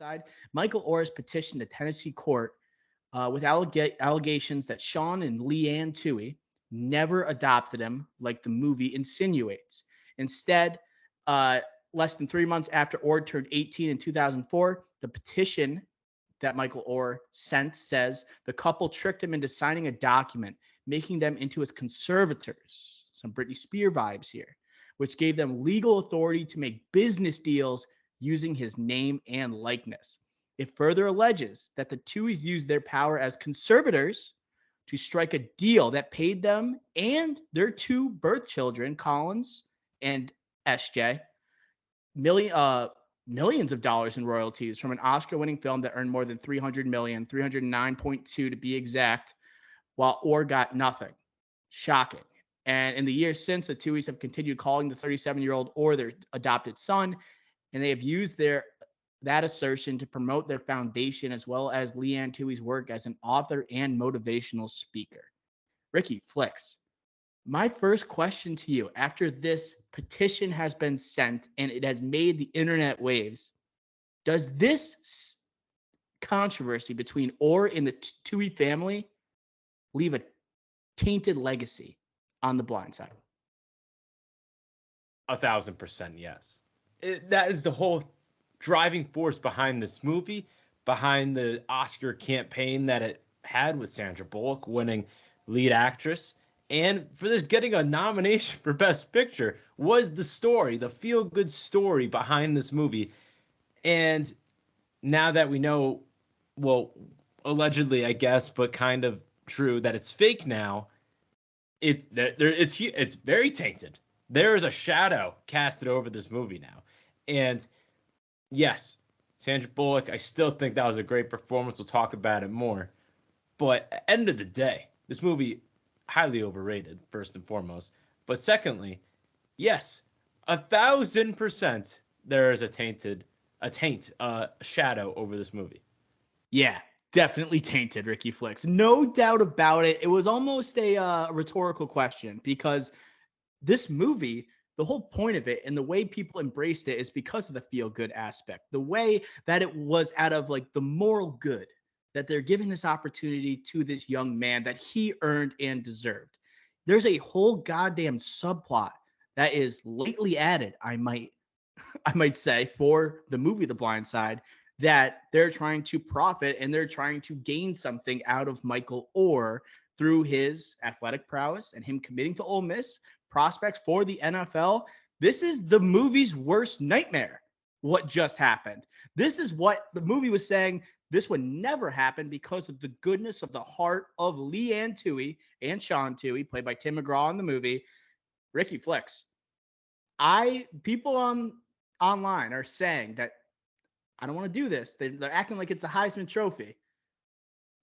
Side. Michael Oher has petitioned a Tennessee court with allegations that Sean and Leanne Tuohy never adopted him, like the movie insinuates. Instead, uh, less than 3 months after Oher turned 18 in 2004, the petition that Michael Oher sent says the couple tricked him into signing a document, making them into his conservators. Some Britney Spears vibes here, which gave them legal authority to make business deals using his name and likeness. It further alleges that the Tuohys used their power as conservators to strike a deal that paid them and their two birth children, Collins and SJ, millions of dollars in royalties from an Oscar-winning film that earned more than 300 million, 309.2 to be exact, while Oher got nothing. Shocking. And in the years since, the Tuohys have continued calling the 37-year-old Oher their adopted son, and they have used that assertion to promote their foundation as well as Leanne Tuohy's work as an author and motivational speaker. Ricky Flicks, my first question to you, after this petition has been sent and it has made the internet waves, does this controversy between Oher and the Tuohy family leave a tainted legacy on the blind side? 1,000% yes. That is the whole driving force behind this movie, behind the Oscar campaign that it had with Sandra Bullock winning lead actress. And for this getting a nomination for Best Picture was the story, the feel-good story behind this movie. And now that we know, well, allegedly, I guess, but kind of true that it's fake now, it's very tainted. There is a shadow casted over this movie now. And yes, Sandra Bullock, I still think that was a great performance. We'll talk about it more. But at the end of the day, this movie, highly overrated, first and foremost. But secondly, yes, 1,000% there is a shadow over this movie. Yeah, definitely tainted, Ricky Flicks. No doubt about it. It was almost a rhetorical question because this movie, the whole point of it and the way people embraced it is because of the feel-good aspect. The way that it was out of like the moral good that they're giving this opportunity to this young man that he earned and deserved. There's a whole goddamn subplot that is lately added, I might say, for the movie The Blind Side, that they're trying to profit and they're trying to gain something out of Michael Oher through his athletic prowess and him committing to Ole Miss, prospects for the NFL. This is the movie's worst nightmare, what just happened. This is what the movie was saying this would never happen because of the goodness of the heart of Leanne Tuohy and Sean Tuohy, played by Tim McGraw in the movie. Ricky Flicks, people online are saying that I don't want to do this. They're acting like it's the Heisman Trophy,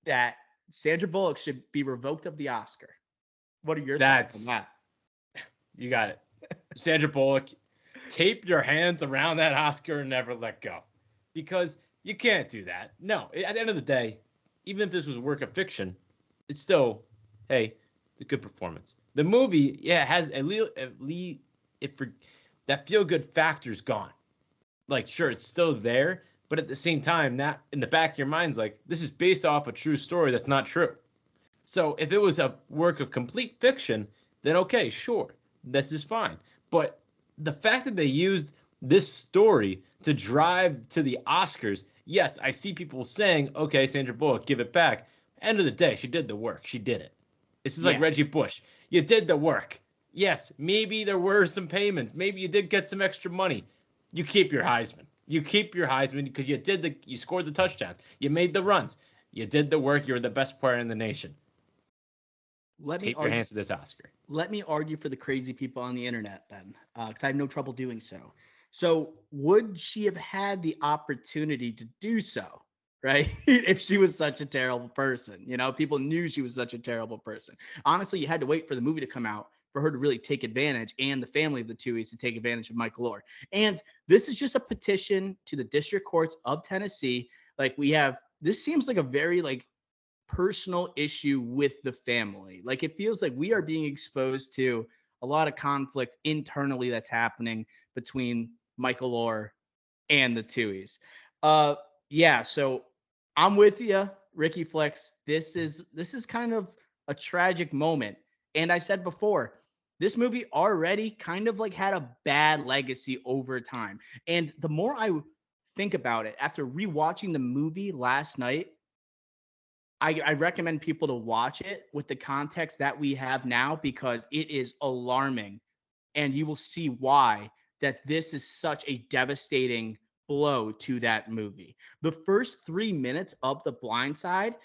that Sandra Bullock should be revoked of the Oscar. What are your thoughts on that? You got it. Sandra Bullock, tape your hands around that Oscar and never let go. Because you can't do that. No, at the end of the day, even if this was a work of fiction, it's still, hey, a good performance. The movie, yeah, has that feel-good factor's gone. Like, sure, it's still there, but at the same time, that in the back of your mind's like, this is based off a true story that's not true. So if it was a work of complete fiction, then okay, sure, this is fine. But the fact that they used this story to drive to the Oscars, yes, I see people saying, okay, Sandra Bullock, give it back. End of the day, she did the work. She did it. This is like Reggie Bush. You did the work. Yes, maybe there were some payments. Maybe you did get some extra money. You keep your Heisman. You keep your Heisman because you scored the touchdowns. You made the runs. You did the work. You were the best player in the nation. Take your hands to this Oscar. Let me argue for the crazy people on the internet, Ben, because I have no trouble doing so. So would she have had the opportunity to do so, right? If she was such a terrible person, people knew she was such a terrible person. Honestly, you had to wait for the movie to come out for her to really take advantage, and the family of the Tuohys to take advantage of Michael Oher. And this is just a petition to the district courts of Tennessee. This seems like a very personal issue with the family. Like, it feels like we are being exposed to a lot of conflict internally that's happening between Michael Oher and the Tuohys. Yeah, so I'm with you, Ricky Flex. This is kind of a tragic moment. And I said before, this movie already kind of like had a bad legacy over time. And the more I think about it after rewatching the movie last night, I recommend people to watch it with the context that we have now because it is alarming and you will see why that this is such a devastating blow to that movie. The first 3 minutes of The Blind Side,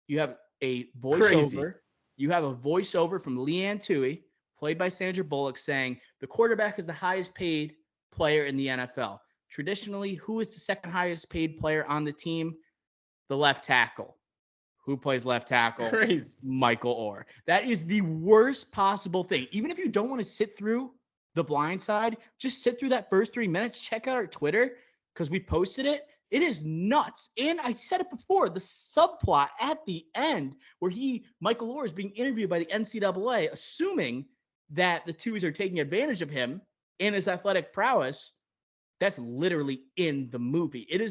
you have a Crazy. voiceover. You have a voiceover from Leanne Toohey, played by Sandra Bullock, saying the quarterback is the highest paid player in the NFL. Traditionally, who is the second highest paid player on the team? The left tackle. Who plays left tackle? Crazy. Michael Oher. That is the worst possible thing. Even if you don't want to sit through The Blind Side, just sit through that first 3 minutes. Check out our Twitter because we posted it. It is nuts. And I said it before, the subplot at the end where Michael Oher is being interviewed by the NCAA, assuming that the Tuohys are taking advantage of him and his athletic prowess. That's literally in the movie. It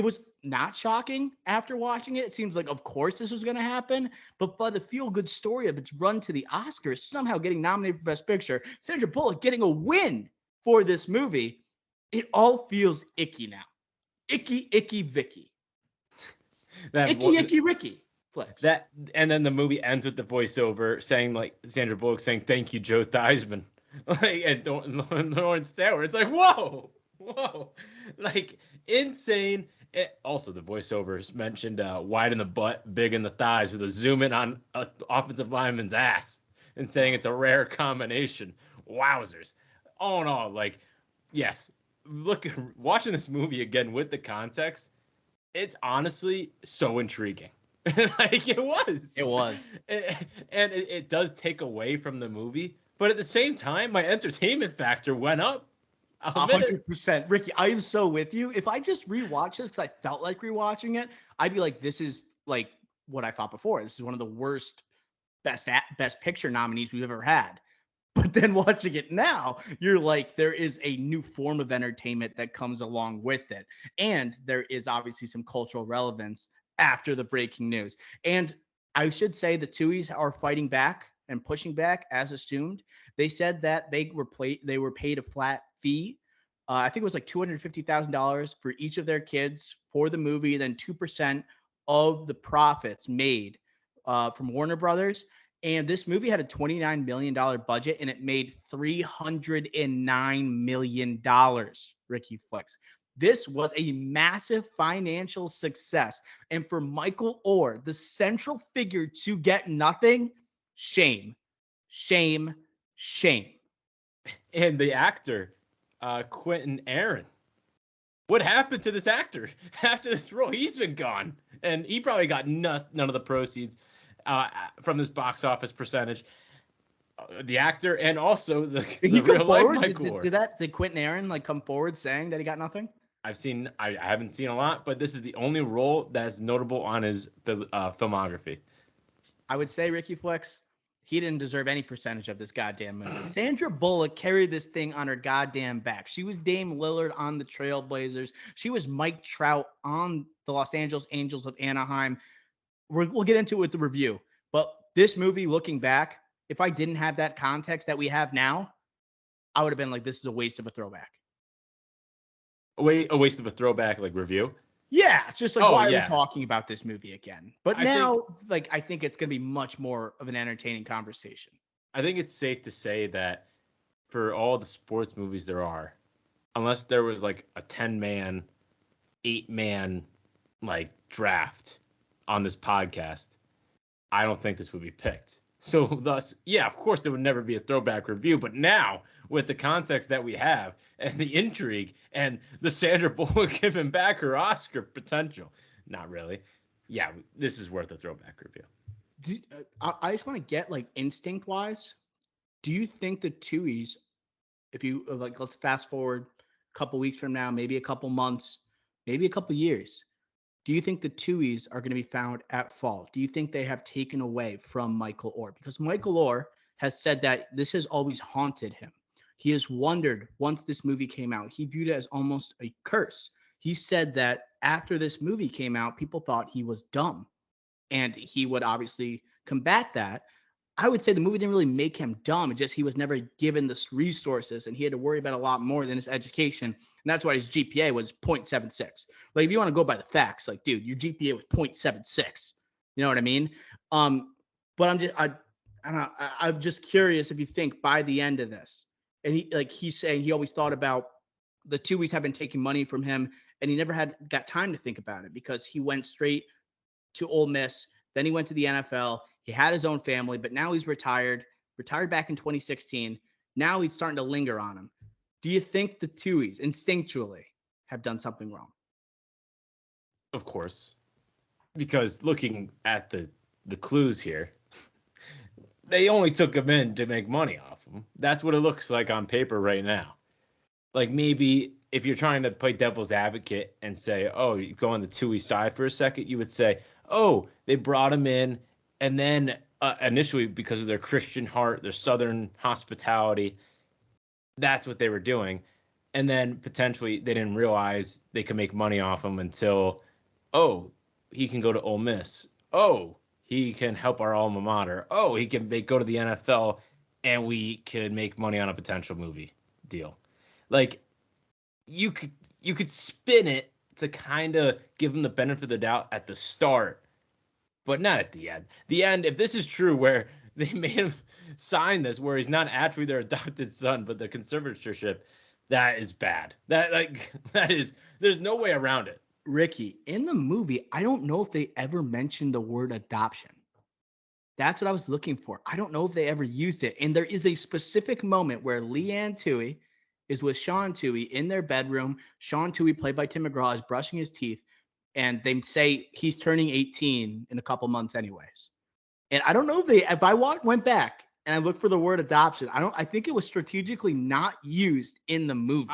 was not shocking after watching it. It seems like, of course, this was going to happen. But by the feel-good story of its run to the Oscars, somehow getting nominated for Best Picture, Sandra Bullock getting a win for this movie, it all feels icky now. Icky, icky, Vicky. Icky, Ricky. Flex. And then the movie ends with the voiceover saying, like, Sandra Bullock saying, "Thank you, Joe Theismann." Like, and Lawrence Taylor. It's like, whoa, like, insane. Also, the voiceovers mentioned wide in the butt, big in the thighs, with a zoom in on an offensive lineman's ass and saying it's a rare combination. Wowzers. All in all, like, yes, watching this movie again with the context, it's honestly so intriguing. Like, it was. It was. And it does take away from the movie, but at the same time, my entertainment factor went up. 100%. Ricky, I am so with you. If I just rewatch this because I felt like rewatching it, I'd be like, this is like what I thought before. This is one of the worst best picture nominees we've ever had. But then watching it now, you're like, there is a new form of entertainment that comes along with it. And there is obviously some cultural relevance after the breaking news. And I should say the Tuohys are fighting back and pushing back as assumed. They said that they were paid a flat fee. I think it was like $250,000 for each of their kids for the movie, and then 2% of the profits made from Warner Brothers. And this movie had a $29 million budget, and it made $309 million, Ricky Flex. This was a massive financial success. And for Michael Oher, the central figure, to get nothing, shame, shame, shame. And the actor, Quentin Aaron. What happened to this actor after this role? He's been gone. And he probably got none of the proceeds from this box office percentage. The actor and also the real life Michael Oher. Did Quentin Aaron like come forward saying that he got nothing? I haven't seen a lot, but this is the only role that's notable on his filmography. I would say, Ricky Flex, he didn't deserve any percentage of this goddamn movie. Sandra Bullock carried this thing on her goddamn back. She was Dame Lillard on the Trailblazers. She was Mike Trout on the Los Angeles Angels of Anaheim. We'll get into it with the review. But this movie, looking back, if I didn't have that context that we have now, I would have been like, this is a waste of a throwback. A waste of a throwback, like, review? Yeah, it's just like, why are we talking about this movie again? But I think it's going to be much more of an entertaining conversation. I think it's safe to say that for all the sports movies there are, unless there was like a 10-man, 8-man like draft on this podcast, I don't think this would be picked. So thus, yeah, of course there would never be a throwback review, but now with the context that we have and the intrigue and the Sandra Bullock giving back her Oscar potential, not really. Yeah, this is worth a throwback review. I just want to get like instinct wise. Do you think the Tuohys, if you like, let's fast forward a couple weeks from now, maybe a couple months, maybe a couple years, do you think the Tuohys are going to be found at fault? Do you think they have taken away from Michael Oher? Because Michael Oher has said that this has always haunted him. he has wondered once this movie came out, he viewed it as almost a curse. He said that after this movie came out, people thought he was dumb, and he would obviously combat that. I would say the movie didn't really make him dumb. It's just he was never given the resources, and he had to worry about a lot more than his education. And that's why his GPA was 0.76. Like, if you want to go by the facts, like, dude, your GPA was 0.76. You know what I mean? But I'm just curious if you think by the end of this, and he's saying he always thought about the Tuohys have been taking money from him, and he never had got time to think about it because he went straight to Ole Miss. Then he went to the NFL. He had his own family, but now he's retired back in 2016. Now he's starting to linger on him. Do you think the Tuohys instinctually have done something wrong? Of course. Because looking at the clues here, they only took him in to make money off him. That's what it looks like on paper right now. Like, maybe if you're trying to play devil's advocate and say, oh, you go on the Tuohy side for a second, you would say, oh, they brought him in, and then initially, because of their Christian heart, their Southern hospitality, that's what they were doing. And then potentially they didn't realize they could make money off him until, oh, he can go to Ole Miss. Oh, he can help our alma mater. Oh, he can go to the NFL, and we could make money on a potential movie deal. Like, you could spin it to kind of give him the benefit of the doubt at the start, but not at the end. The end, if this is true, where they made him sign this, where he's not actually their adopted son, but the conservatorship, that is bad. There's no way around it. Ricky, in the movie, I don't know if they ever mentioned the word adoption. That's what I was looking for. I don't know if they ever used it. And there is a specific moment where Leanne Tuohy is with Sean Tuohy in their bedroom. Sean Tuohy, played by Tim McGraw, is brushing his teeth, and they say he's turning 18 in a couple months anyways. And I don't know if I went back and I looked for the word adoption, I think it was strategically not used in the movie.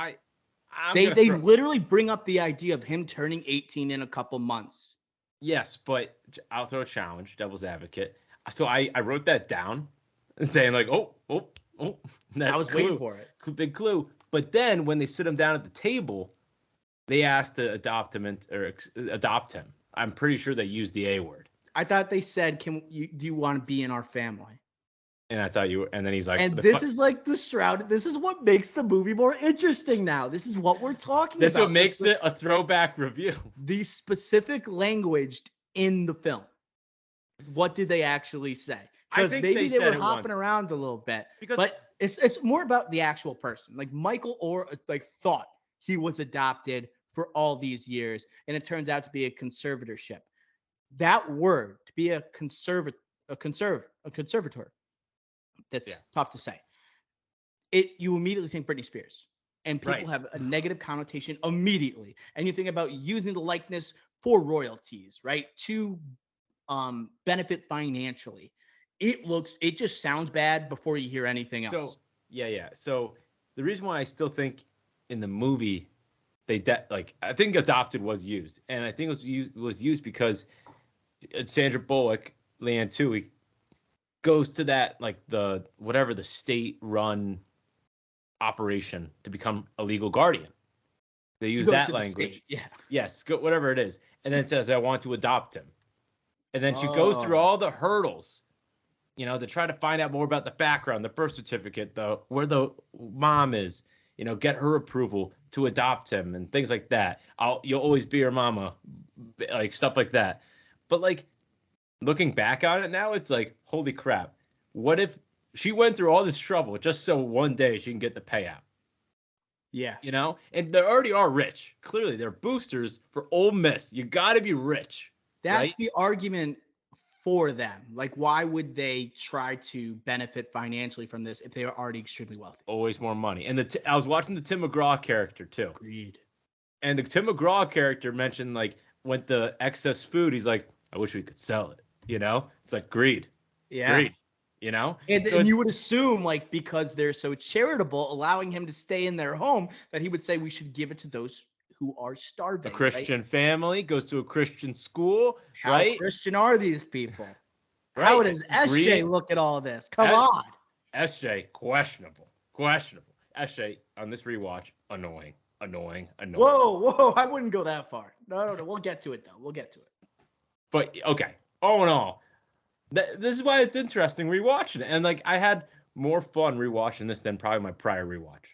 They literally bring up the idea of him turning 18 in a couple months. Yes, but I'll throw a challenge, devil's advocate. So I wrote that down, saying like, oh. I was waiting for it. Big clue. But then when they sit him down at the table, they asked to adopt him or adopt him. I'm pretty sure they used the A word. I thought they said, do you want to be in our family? And I thought and then he's like, and this is like the shroud. This is what makes the movie more interesting now. This is what we're talking about. That's what makes it a throwback review. The specific language in the film. What did they actually say? Because maybe they were hopping around a little bit. But it's more about the actual person. Like, Michael Oher thought he was adopted for all these years, and it turns out to be a conservatorship. That word, to be a conservator, that's tough to say. You immediately think Britney Spears, and people have a negative connotation immediately. And you think about using the likeness for royalties, right? To benefit financially. It just sounds bad before you hear anything else. So the reason why I still think in the movie I think adopted was used, and I think it was used because Sandra Bullock, Leanne Tuohy, goes to that, like, the state-run operation to become a legal guardian. They use that language. Yes, whatever it is. And then it says, I want to adopt him. And then she goes through all the hurdles, to try to find out more about the background, the birth certificate, where the mom is, get her approval to adopt him and things like that. You'll always be your mama, like stuff like that. But, like, looking back on it now, it's like, holy crap. What if she went through all this trouble just so one day she can get the payout? Yeah. And they already are rich. Clearly, they're boosters for Ole Miss. You got to be rich. That's the argument for them. Like, why would they try to benefit financially from this if they are already extremely wealthy? Always more money. And I was watching the Tim McGraw character, too. Agreed. And the Tim McGraw character mentioned, like, when the excess food, he's like, I wish we could sell it. It's like greed. Yeah. Greed. And you would assume, like, because they're so charitable, allowing him to stay in their home, that he would say we should give it to those who are starving. A Christian family goes to a Christian school. How Christian are these people? Right. How does SJ look at all this? Come on. SJ, questionable. Actually, on this rewatch, annoying. Whoa, I wouldn't go that far. No. We'll get to it though. We'll get to it. But okay, all in all, this is why it's interesting rewatching it. And like I had more fun rewatching this than probably my prior rewatch.